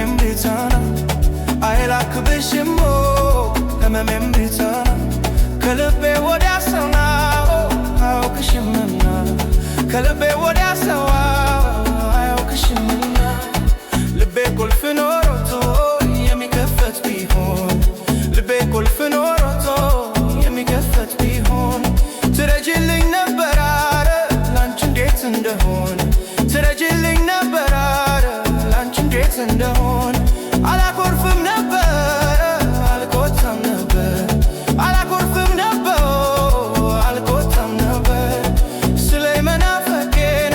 ህመሜም ቤታና አይላክብሽሞ ህመሜም ቤታና ከልቤ ወዲያ ሰውና አያውቅሽምና ከልቤ ወዲያ ሰው አያውቅሽምና ልቤ ቁልፍ ኖሮቶ የሚከፈት ቢሆን ልቤ ቁልፍ ኖሮቶ የሚከፈት ቢሆን ትረጂልኝ ነበር አረ ላንቺ እንዴት እንደሆን ትረጂልኝ ነበር አረ ላንቺ እንዴት እንደሆን አላኮርፍም ነበር አልቆጣም ነበር አላኮርፍም ነበር አልቆጣም ነበር ስለይ መናፈቄን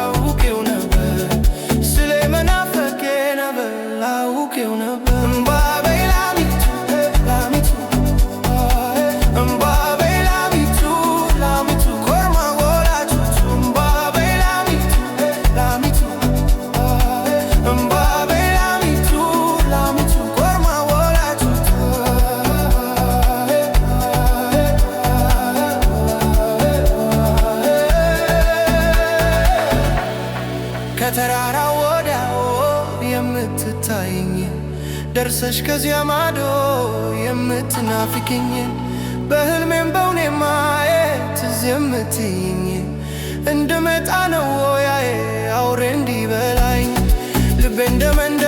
አውቄው ነበር ስለይ መናፈቄን አውቄው ነበር እምባበይ ላሚቱ ላሚቱ እምባበይ ላሚቱ ላሚቱ ኮርማ ወላጆቹ እምባበይ ላሚቱ ላሚቱ እምባበይ ላሚቱ ላሚቱ ኮርማ ወላጆቹ ከተራራ ወዲያው የምትታይኝ ደርሰሽ ከዚያ ማዶ የምትናፍቅኝ በህልሜም በውኔ ማየት ትዝ የምትይኝ እንድመጣ ነው ያዬ አውሬ እንዲበላኝ ልቤ እንደመንደ